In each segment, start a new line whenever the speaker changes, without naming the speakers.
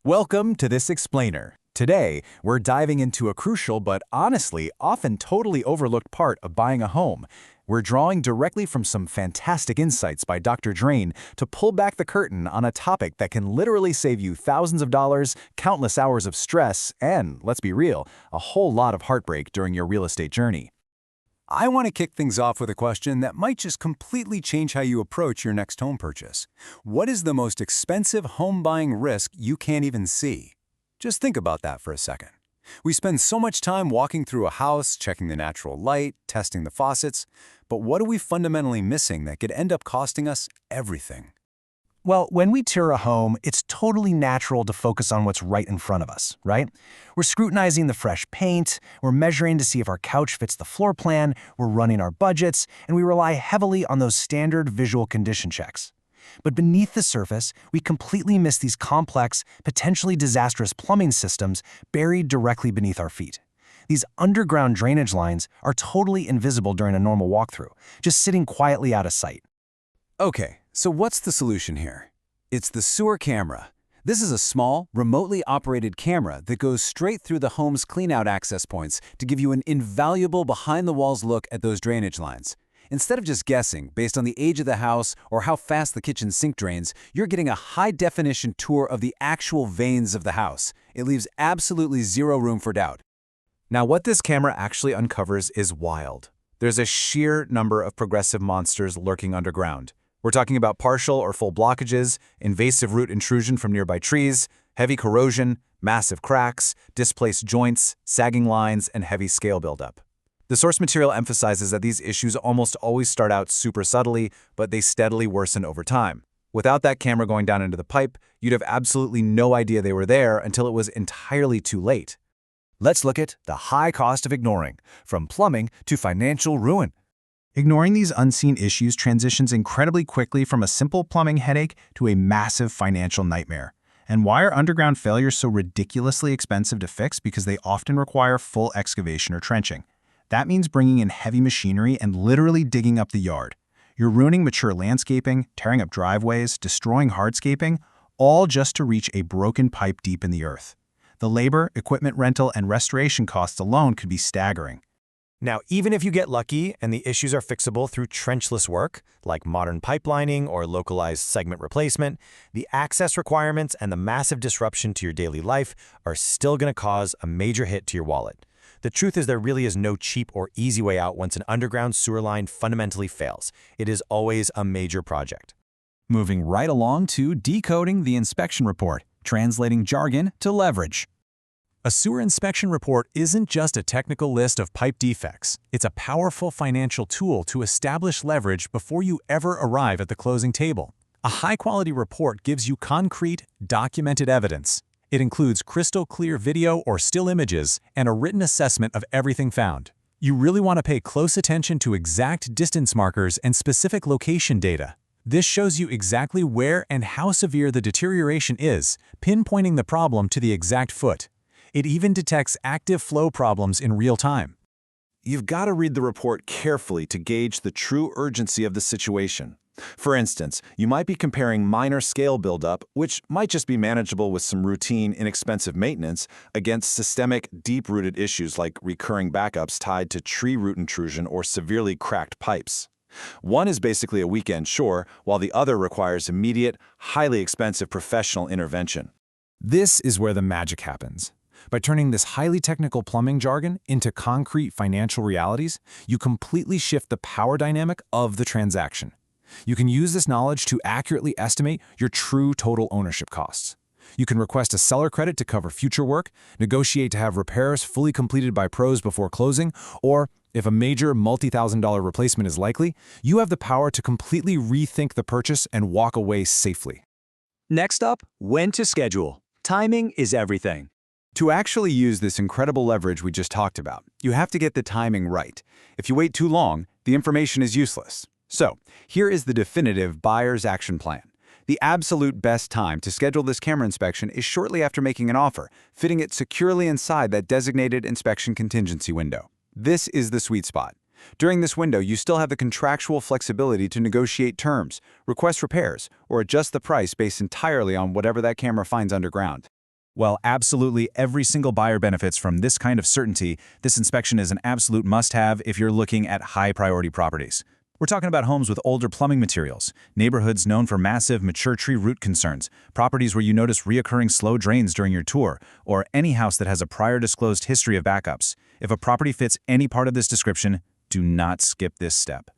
Welcome to this explainer. Today, we're diving into a crucial but honestly often totally overlooked part of buying a home. We're drawing directly from some fantastic insights by Dr. Drain to pull back the curtain on a topic that can literally save you thousands of dollars, countless hours of stress, and, let's be real, a whole lot of heartbreak during your real estate journey. I want to kick things off with a question that might just completely change how you approach your next home purchase. What is the most expensive home buying risk you can't even see? Just think about that for a second. We spend so much time walking through a house, checking the natural light, testing the faucets, but what are we fundamentally missing that could end up costing us everything?
Well, when we tour a home, it's totally natural to focus on what's right in front of us, right? We're scrutinizing the fresh paint, we're measuring to see if our couch fits the floor plan, we're running our budgets, and we rely heavily on those standard visual condition checks. But beneath the surface, we completely miss these complex, potentially disastrous plumbing systems buried directly beneath our feet. These underground drainage lines are totally invisible during a normal walkthrough, just sitting quietly out of sight.
Okay, so what's the solution here? It's the sewer camera. This is a small, remotely operated camera that goes straight through the home's cleanout access points to give you an invaluable behind-the-walls look at those drainage lines. Instead of just guessing based on the age of the house or how fast the kitchen sink drains, you're getting a high-definition tour of the actual veins of the house. It leaves absolutely zero room for doubt. Now, what this camera actually uncovers is wild. There's a sheer number of progressive monsters lurking underground. We're talking about partial or full blockages, invasive root intrusion from nearby trees, heavy corrosion, massive cracks, displaced joints, sagging lines, and heavy scale buildup. The source material emphasizes that these issues almost always start out super subtly, but they steadily worsen over time. Without that camera going down into the pipe, you'd have absolutely no idea they were there until it was entirely too late.
Let's look at the high cost of ignoring, from plumbing to financial ruin. Ignoring these unseen issues transitions incredibly quickly from a simple plumbing headache to a massive financial nightmare. And why are underground failures so ridiculously expensive to fix? Because they often require full excavation or trenching. That means bringing in heavy machinery and literally digging up the yard. You're ruining mature landscaping, tearing up driveways, destroying hardscaping, all just to reach a broken pipe deep in the earth. The labor, equipment rental, and restoration costs alone could be staggering.
Now, even if you get lucky and the issues are fixable through trenchless work, like modern pipelining or localized segment replacement, the access requirements and the massive disruption to your daily life are still going to cause a major hit to your wallet. The truth is there really is no cheap or easy way out once an underground sewer line fundamentally fails. It is always a major project.
Moving right along to decoding the inspection report, translating jargon to leverage. A sewer inspection report isn't just a technical list of pipe defects. It's a powerful financial tool to establish leverage before you ever arrive at the closing table. A high-quality report gives you concrete, documented evidence. It includes crystal-clear video or still images and a written assessment of everything found. You really want to pay close attention to exact distance markers and specific location data. This shows you exactly where and how severe the deterioration is, pinpointing the problem to the exact foot. It even detects active flow problems in real time.
You've got to read the report carefully to gauge the true urgency of the situation. For instance, you might be comparing minor scale buildup, which might just be manageable with some routine, inexpensive maintenance, against systemic, deep-rooted issues like recurring backups tied to tree root intrusion or severely cracked pipes. One is basically a weekend chore, while the other requires immediate, highly expensive professional intervention.
This is where the magic happens. By turning this highly technical plumbing jargon into concrete financial realities, you completely shift the power dynamic of the transaction. You can use this knowledge to accurately estimate your true total ownership costs. You can request a seller credit to cover future work, negotiate to have repairs fully completed by pros before closing, or, if a major multi-thousand-dollar replacement is likely, you have the power to completely rethink the purchase and walk away safely.
Next up, when to schedule. Timing is everything.
To actually use this incredible leverage we just talked about, you have to get the timing right. If you wait too long, the information is useless. So, here is the definitive buyer's action plan. The absolute best time to schedule this camera inspection is shortly after making an offer, fitting it securely inside that designated inspection contingency window. This is the sweet spot. During this window, you still have the contractual flexibility to negotiate terms, request repairs, or adjust the price based entirely on whatever that camera finds underground.
While absolutely every single buyer benefits from this kind of certainty, this inspection is an absolute must-have if you're looking at high-priority properties. We're talking about homes with older plumbing materials, neighborhoods known for massive mature tree root concerns, properties where you notice reoccurring slow drains during your tour, or any house that has a prior disclosed history of backups. If a property fits any part of this description, do not skip this step.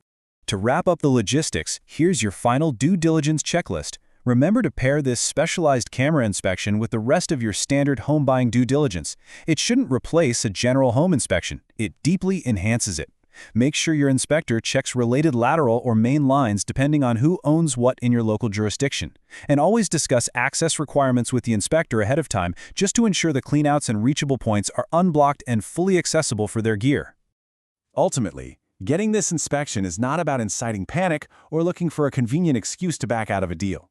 To wrap up the logistics, here's your final due diligence checklist. Remember to pair this specialized camera inspection with the rest of your standard home buying due diligence. It shouldn't replace a general home inspection. It deeply enhances it. Make sure your inspector checks related lateral or main lines depending on who owns what in your local jurisdiction. And always discuss access requirements with the inspector ahead of time just to ensure the cleanouts and reachable points are unblocked and fully accessible for their gear.
Ultimately, getting this inspection is not about inciting panic or looking for a convenient excuse to back out of a deal.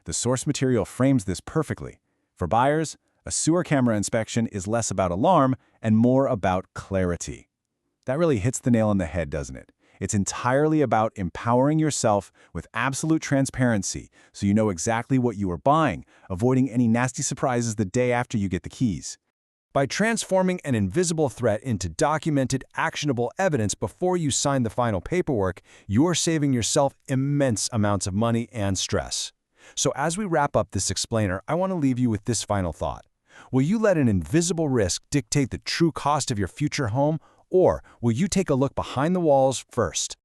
The source material frames this perfectly. For buyers, a sewer camera inspection is less about alarm and more about clarity. That really hits the nail on the head, doesn't it? It's entirely about empowering yourself with absolute transparency so you know exactly what you are buying, avoiding any nasty surprises the day after you get the keys.
By transforming an invisible threat into documented, actionable evidence before you sign the final paperwork, you're saving yourself immense amounts of money and stress. So as we wrap up this explainer, I want to leave you with this final thought. Will you let an invisible risk dictate the true cost of your future home, or will you take a look behind the walls first?